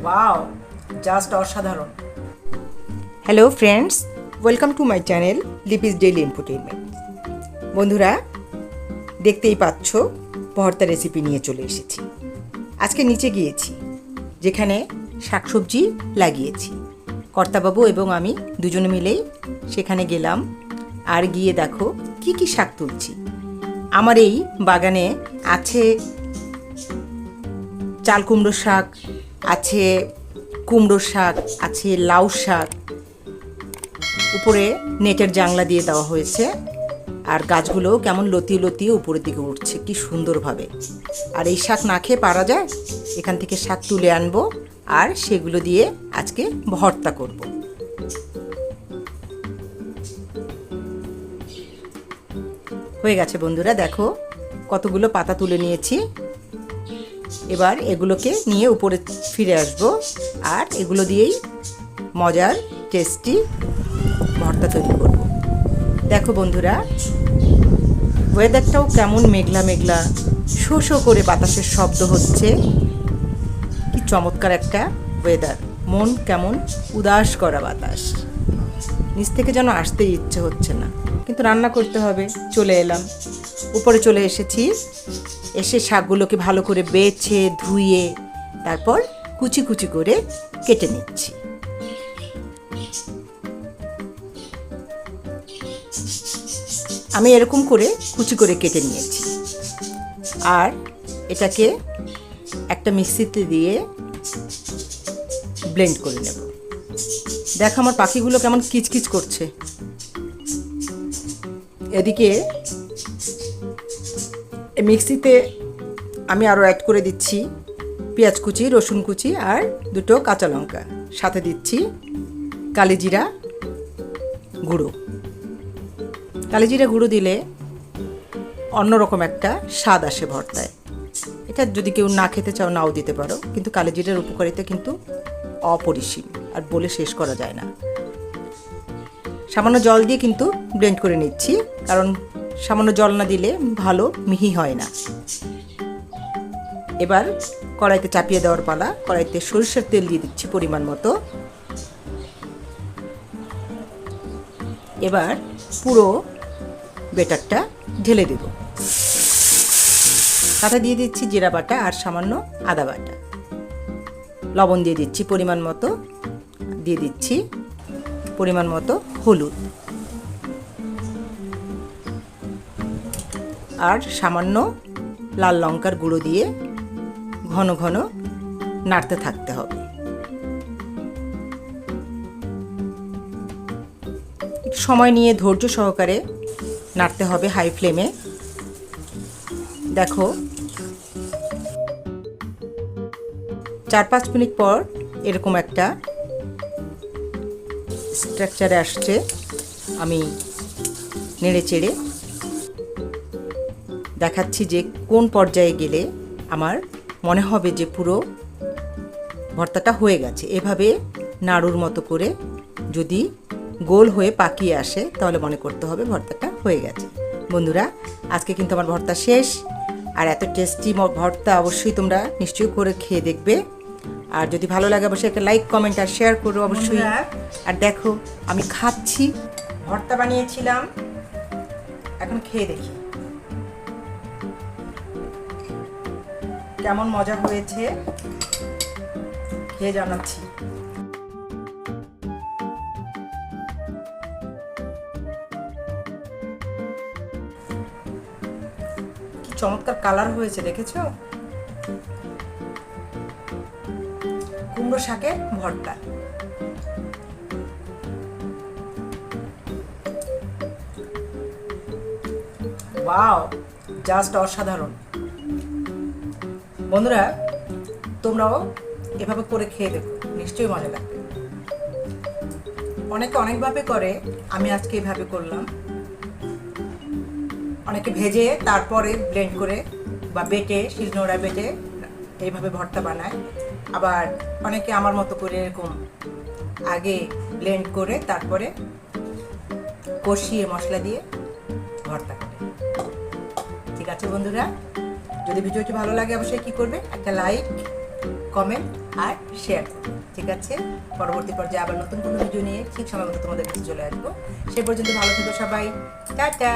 Wow, just অসাধারণ। Hello friends, welcome to my channel Lipi's daily entertainment. বন্ধুরা, দেখতেই পাচ্ছ ভর্তা রেসিপি নিয়ে চলে এসেছি। আজকে নিচে গিয়েছি, যেখানে শাকসবজি লাগিয়েছি। কর্তাবাবু এবং আমি দুজনে মিলেই সেখানে গেলাম। আর গিয়ে দেখো কি কি শাক তুলছি। আমার এই বাগানে আছে চাল কুমড়ো শাক, আছে কুমড়ো শাক, আছে লাউ শাক। উপরে নেটের জানলা দিয়ে দেওয়া হয়েছে, আর গাছগুলো কেমন লতিয়ে লতিয়ে উপরের দিকে উঠছে কি সুন্দরভাবে। আর এই শাক না খেয়ে পারা যায়? এখান থেকে শাক তুলে আনবো আর সেগুলো দিয়ে আজকে ভর্তা করব। হয়ে গেছে বন্ধুরা, দেখো কতগুলো পাতা তুলে নিয়েছি। এবার এগুলোকে নিয়ে উপরে ফিরে আসবো, আর এগুলো দিয়েই মজার টেস্টি ভর্তা তৈরি করব। দেখো বন্ধুরা, ওয়েদারটাও কেমন মেঘলা মেঘলা, শো শো করে বাতাসের শব্দ হচ্ছে। কি চমৎকার একটা ওয়েদার, মন কেমন উদাস করা বাতাস। নিচ থেকে যেন আসতেই ইচ্ছে হচ্ছে না, কিন্তু রান্না করতে হবে। চলে এলাম, উপরে চলে এসেছি। এসে শাকগুলোকে ভালো করে বেছে ধুয়ে তারপর কুচি কুচি করে কেটে নিচ্ছি। আমি এরকম করে কুচি করে কেটে নিয়েছি, আর এটাকে একটা মিক্সিতে দিয়ে ব্লেন্ড করে নেব। দেখো আমার পাখিগুলো কেমন কিচকিচ করছে। এদিকে মিক্সিতে আমি আরও অ্যাড করে দিচ্ছি পেঁয়াজ কুচি, রসুন কুচি আর দুটো কাঁচা লঙ্কা। সাথে দিচ্ছি কালিজিরা গুঁড়ো। কালিজিরা গুঁড়ো দিলে অন্যরকম একটা স্বাদ আসে ভর্তায়। এটা যদি কেউ না খেতে চাও নাও দিতে পারো, কিন্তু কালিজিরার উপকারিতা কিন্তু অপরিসীম, আর বলে শেষ করা যায় না। সামান্য জল দিয়ে কিন্তু ব্লেন্ড করে নিচ্ছি, কারণ সামান্য জল না দিলে ভালো মিহি হয় না। এবার কড়াইতে চাপিয়ে দেওয়ার পালা। কড়াইতে সরিষার তেল দিয়ে দিচ্ছি পরিমাণ মতো। এবার পুরো বেটারটা ঢেলে দেব। সাথে দিয়ে দিচ্ছি জিরা বাটা আর সামান্য আদা বাটা। লবণ দিয়ে দিচ্ছি পরিমাণ মতো, দিয়ে দিচ্ছি পরিমাণ মতো হলুদ, আর সামান্য লাল লঙ্কার গুঁড়ো দিয়ে ঘন ঘন নাড়তে থাকতে হবে। সময় নিয়ে ধৈর্য সহকারে নাড়তে হবে হাই ফ্লেমে। দেখো 4-5 মিনিট পর এরকম একটা স্ট্রাকচারে আসছে। আমি নেড়ে চেড়ে দেখাচ্ছি যে কোন পর্যায়ে গেলে আমার মনে হবে যে পুরো ভর্তাটা হয়ে গেছে। এভাবে নাড়ুর মতো করে যদি গোল হয়ে পাকিয়ে আসে তাহলে মনে করতে হবে ভর্তাটা হয়ে গেছে। বন্ধুরা, আজকে কিন্তু আমার ভর্তা শেষ। আর এত টেস্টি ভর্তা অবশ্যই তোমরা নিশ্চয়ই করে খেয়ে দেখবে। আর যদি ভালো লাগে অবশ্যই একটা লাইক, কমেন্ট আর শেয়ার করো অবশ্যই। আর দেখো আমি খাচ্ছি, ভর্তা বানিয়েছিলাম, এখন খেয়ে দেখি কেমন মজা হয়েছে, খেয়ে জানাচ্ছি। কি চমৎকার কালার হয়েছে, দেখেছো? কুমড়ো শাকের ভর্তা। ওয়াও, জাস্ট অসাধারণ। বন্ধুরা, তোমরাও এভাবে করে খেয়ে দেখো, নিশ্চয়ই মজা লাগবে। অনেকে অনেকভাবে করে, আমি আজকে এভাবে করলাম। অনেকে ভেজে তারপরে ব্লেন্ড করে বা বেটে, শিলনোড়ায় বেটে এইভাবে ভর্তা বানায়। আবার অনেকে আমার মতো করে এরকম আগে ব্লেন্ড করে তারপরে কষিয়ে মশলা দিয়ে ভর্তা করে। ঠিক আছে বন্ধুরা, যদি ভিডিওটি ভালো লাগে অবশ্যই কি করবে, একটা লাইক, কমেন্ট আর শেয়ার করো। ঠিক আছে, পরবর্তী পর্যায়ে আবার নতুন কোনো ভিডিও নিয়ে ঠিক সময় মতো তোমাদের কাছে চলে আসবো। সে পর্যন্ত ভালো থেকো সবাই, টাটা।